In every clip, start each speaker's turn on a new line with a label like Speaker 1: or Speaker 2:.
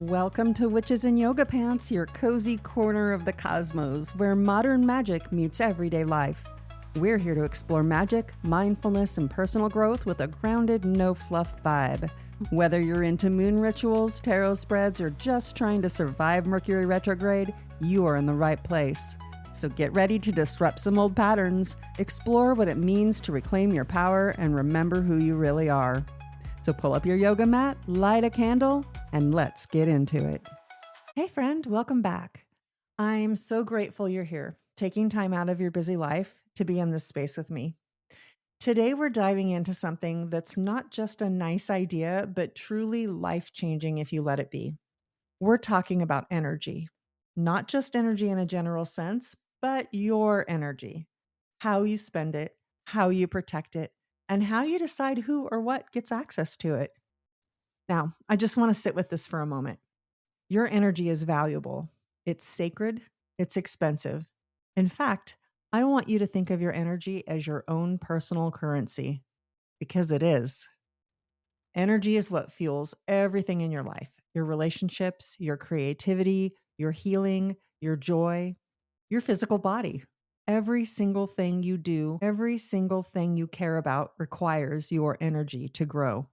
Speaker 1: Welcome to Witches in Yoga Pants, your cozy corner of the cosmos where modern magic meets everyday life. We're here to explore magic, mindfulness, and personal growth with a grounded, no-fluff vibe. Whether you're into moon rituals, tarot spreads, or just trying to survive Mercury retrograde, you are in the right place. So get ready to disrupt some old patterns, explore what it means to reclaim your power, and remember who you really are. So pull up your yoga mat, light a candle, and let's get into it. Hey friend, welcome back. I'm so grateful you're here, taking time out of your busy life to be in this space with me. Today we're diving into something that's not just a nice idea, but truly life-changing if you let it be. We're talking about energy. Not just energy in a general sense, but your energy. How you spend it, how you protect it, and how you decide who or what gets access to it. Now, I just want to sit with this for a moment. Your energy is valuable. It's sacred. It's expensive. In fact, I want you to think of your energy as your own personal currency, because it is. Energy is what fuels everything in your life, your relationships, your creativity, your healing, your joy, your physical body. Every single thing you do, every single thing you care about requires your energy to grow.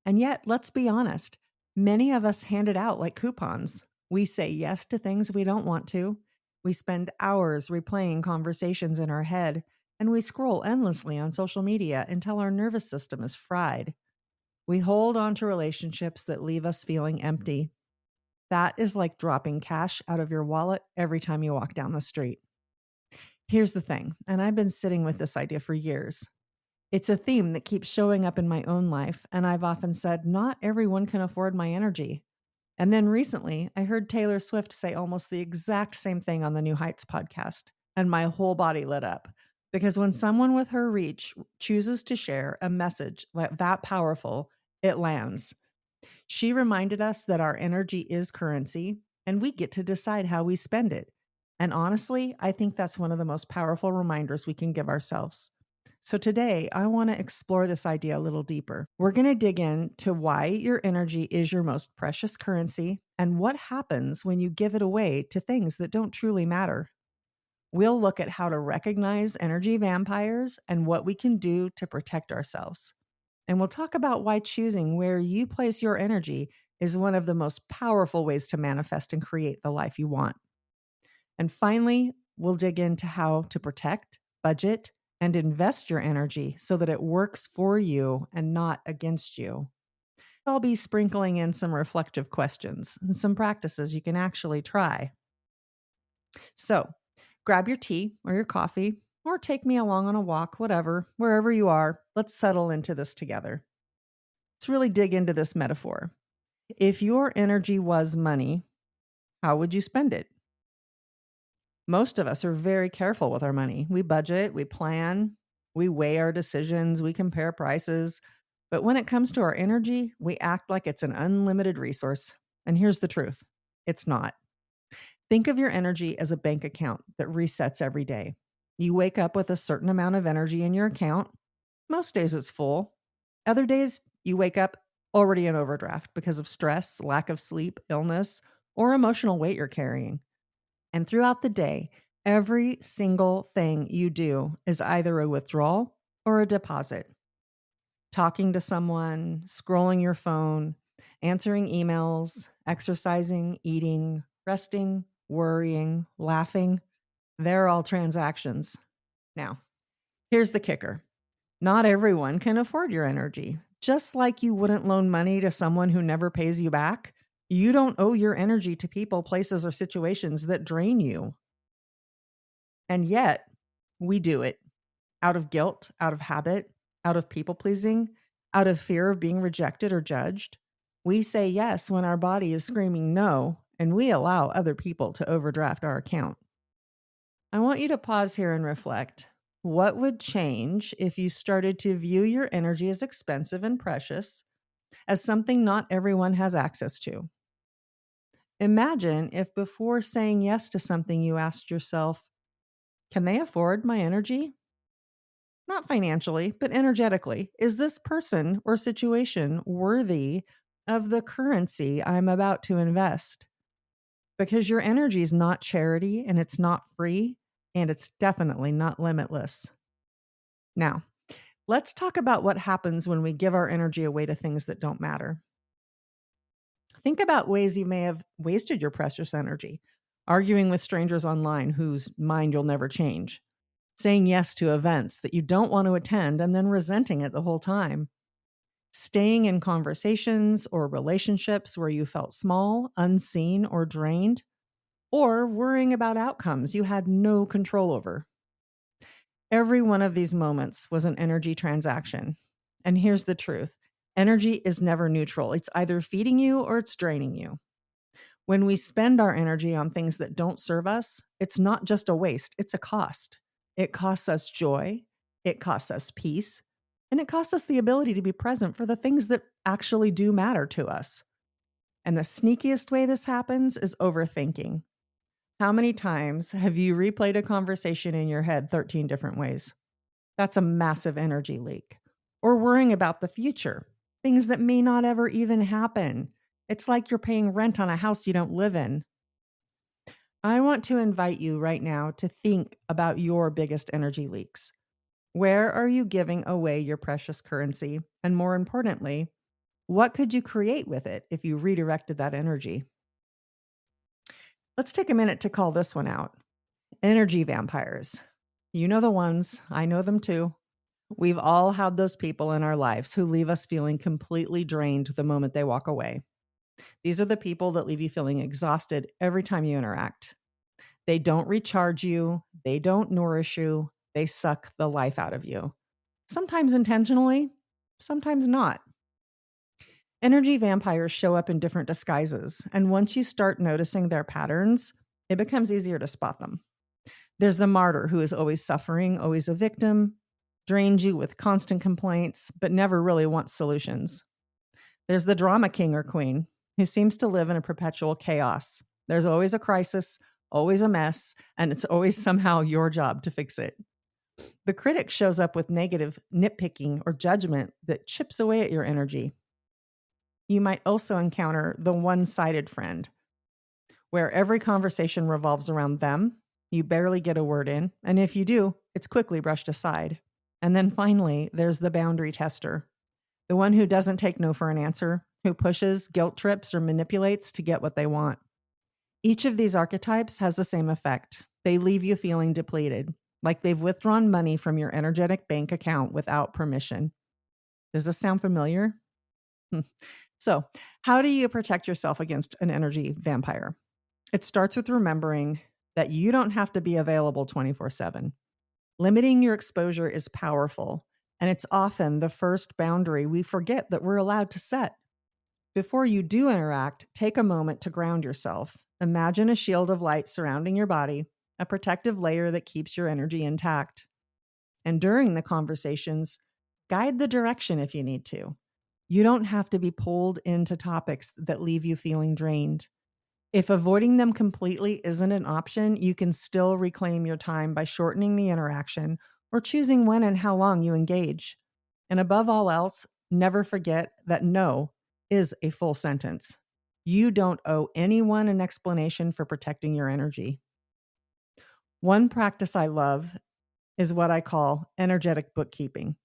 Speaker 1: And yet, let's be honest, many of us hand it out like coupons. We say yes to things we don't want to. We spend hours replaying conversations in our head, and we scroll endlessly on social media until our nervous system is fried. We hold on to relationships that leave us feeling empty. That is like dropping cash out of your wallet every time you walk down the street. Here's the thing, and I've been sitting with this idea for years. It's a theme that keeps showing up in my own life, and I've often said, not everyone can afford my energy. And then recently, I heard Taylor Swift say almost the exact same thing on the New Heights podcast, and my whole body lit up. Because when someone with her reach chooses to share a message like that powerful, it lands. She reminded us that our energy is currency, and we get to decide how we spend it. And honestly, I think that's one of the most powerful reminders we can give ourselves. So today, I want to explore this idea a little deeper. We're going to dig into why your energy is your most precious currency and what happens when you give it away to things that don't truly matter. We'll look at how to recognize energy vampires and what we can do to protect ourselves. And we'll talk about why choosing where you place your energy is one of the most powerful ways to manifest and create the life you want. And finally, we'll dig into how to protect, budget, and invest your energy so that it works for you and not against you. I'll be sprinkling in some reflective questions and some practices you can actually try. So, grab your tea or your coffee, or take me along on a walk, whatever, wherever you are. Let's settle into this together. Let's really dig into this metaphor. If your energy was money, how would you spend it? Most of us are very careful with our money. We budget, we plan, we weigh our decisions, we compare prices. But when it comes to our energy, we act like it's an unlimited resource. And here's the truth, it's not. Think of your energy as a bank account that resets every day. You wake up with a certain amount of energy in your account. Most days it's full. Other days you wake up already in overdraft because of stress, lack of sleep, illness, or emotional weight you're carrying. And throughout the day, every single thing you do is either a withdrawal or a deposit. Talking to someone, scrolling your phone, answering emails, exercising, eating, resting, worrying, laughing, they're all transactions. Now, here's the kicker. Not everyone can afford your energy. Just like you wouldn't loan money to someone who never pays you back, you don't owe your energy to people, places, or situations that drain you. And yet, we do it out of guilt, out of habit, out of people pleasing, out of fear of being rejected or judged. We say yes when our body is screaming no, and we allow other people to overdraft our account. I want you to pause here and reflect. What would change if you started to view your energy as expensive and precious, as something not everyone has access to? Imagine if before saying yes to something you asked yourself, can they afford my energy? Not financially, but energetically. Is this person or situation worthy of the currency I'm about to invest. Because your energy is not charity and it's not free and it's definitely not limitless. Now, let's talk about what happens when we give our energy away to things that don't matter. Think about ways you may have wasted your precious energy, arguing with strangers online whose mind you'll never change, saying yes to events that you don't want to attend and then resenting it the whole time, staying in conversations or relationships where you felt small, unseen, or drained, or worrying about outcomes you had no control over. Every one of these moments was an energy transaction. And here's the truth: energy is never neutral. It's either feeding you or it's draining you. When we spend our energy on things that don't serve us, it's not just a waste, it's a cost. It costs us joy, it costs us peace, and it costs us the ability to be present for the things that actually do matter to us. And the sneakiest way this happens is overthinking. How many times have you replayed a conversation in your head 13 different ways? That's a massive energy leak. Or worrying about the future, things that may not ever even happen. It's like you're paying rent on a house you don't live in. I want to invite you right now to think about your biggest energy leaks. Where are you giving away your precious currency? And more importantly, what could you create with it if you redirected that energy? Let's take a minute to call this one out. Energy vampires. You know the ones, I know them too. We've all had those people in our lives who leave us feeling completely drained the moment they walk away. These are the people that leave you feeling exhausted every time you interact. They don't recharge you, they don't nourish you, they suck the life out of you. Sometimes intentionally, sometimes not. Energy vampires show up in different disguises, and once you start noticing their patterns, it becomes easier to spot them. There's the martyr who is always suffering, always a victim, drains you with constant complaints, but never really wants solutions. There's the drama king or queen who seems to live in a perpetual chaos. There's always a crisis, always a mess, and it's always somehow your job to fix it. The critic shows up with negative nitpicking or judgment that chips away at your energy. You might also encounter the one-sided friend, where every conversation revolves around them. You barely get a word in, and if you do, it's quickly brushed aside. And then finally, there's the boundary tester, the one who doesn't take no for an answer, who pushes, guilt trips, or manipulates to get what they want. Each of these archetypes has the same effect. They leave you feeling depleted, like they've withdrawn money from your energetic bank account without permission. Does this sound familiar? So, how do you protect yourself against an energy vampire? It starts with remembering that you don't have to be available 24/7. Limiting your exposure is powerful, and it's often the first boundary we forget that we're allowed to set. Before you do interact, take a moment to ground yourself. Imagine a shield of light surrounding your body, a protective layer that keeps your energy intact. And during the conversations, guide the direction if you need to. You don't have to be pulled into topics that leave you feeling drained. If avoiding them completely isn't an option, you can still reclaim your time by shortening the interaction or choosing when and how long you engage. And above all else, never forget that no is a full sentence. You don't owe anyone an explanation for protecting your energy. One practice I love is what I call energetic bookkeeping.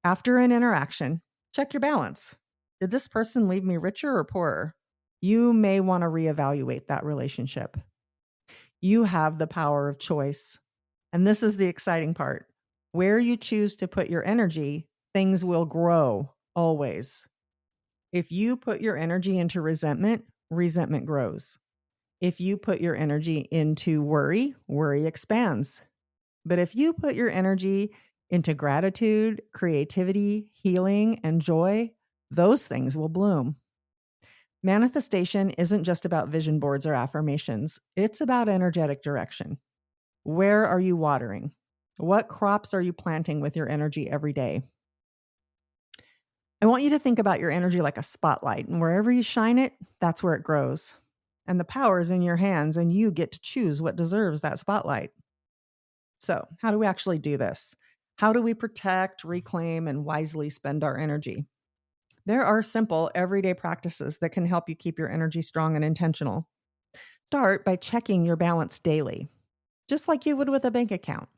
Speaker 1: After an interaction, check your balance. Did this person leave me richer or poorer? You may want to reevaluate that relationship. You have the power of choice. And this is the exciting part. Where you choose to put your energy, things will grow always. If you put your energy into resentment, resentment grows. If you put your energy into worry, worry expands. But if you put your energy into gratitude, creativity, healing, and joy, those things will bloom. Manifestation isn't just about vision boards or affirmations. It's about energetic direction. Where are you watering? What crops are you planting with your energy every day? I want you to think about your energy like a spotlight, and wherever you shine it, that's where it grows. And the power is in your hands, and you get to choose what deserves that spotlight. So, how do we actually do this? How do we protect, reclaim, and wisely spend our energy? There are simple, everyday practices that can help you keep your energy strong and intentional. Start by checking your balance daily, just like you would with a bank account.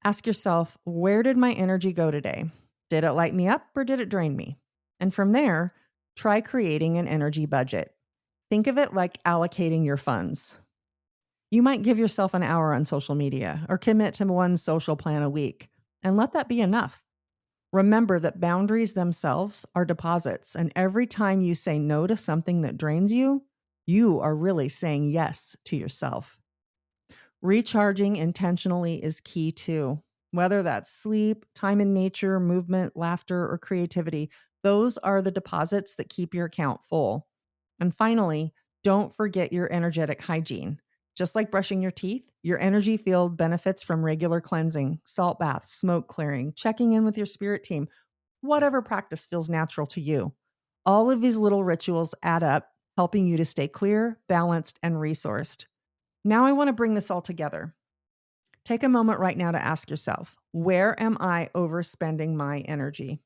Speaker 1: Ask yourself, where did my energy go today? Did it light me up or did it drain me? And from there, try creating an energy budget. Think of it like allocating your funds. You might give yourself an hour on social media or commit to one social plan a week, and let that be enough. Remember that boundaries themselves are deposits, and every time you say no to something that drains you, you are really saying yes to yourself. Recharging intentionally is key too. Whether that's sleep, time in nature, movement, laughter, or creativity, those are the deposits that keep your account full. And finally, don't forget your energetic hygiene. Just like brushing your teeth, your energy field benefits from regular cleansing, salt baths, smoke clearing, checking in with your spirit team, whatever practice feels natural to you. All of these little rituals add up, helping you to stay clear, balanced, and resourced. Now I want to bring this all together. Take a moment right now to ask yourself, where am I overspending my energy?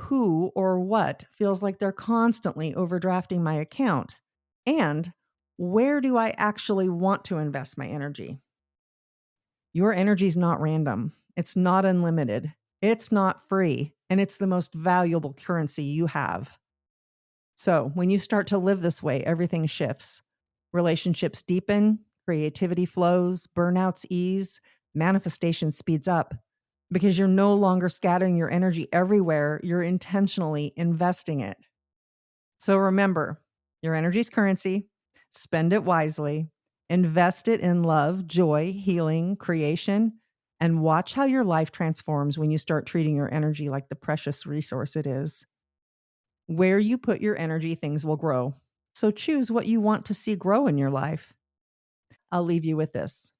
Speaker 1: Who or what feels like they're constantly overdrafting my account? And where do I actually want to invest my energy? Your energy is not random. It's not unlimited. It's not free. And it's the most valuable currency you have. So when you start to live this way, everything shifts. Relationships deepen, creativity flows, burnouts ease, manifestation speeds up because you're no longer scattering your energy everywhere. You're intentionally investing it. So remember, your energy is currency. Spend it wisely. Invest it in love, joy, healing, creation, and watch how your life transforms when you start treating your energy like the precious resource it is. Where you put your energy, things will grow. So choose what you want to see grow in your life. I'll leave you with this.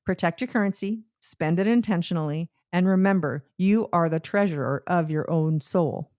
Speaker 1: Protect your currency, spend it intentionally, and remember, you are the treasurer of your own soul.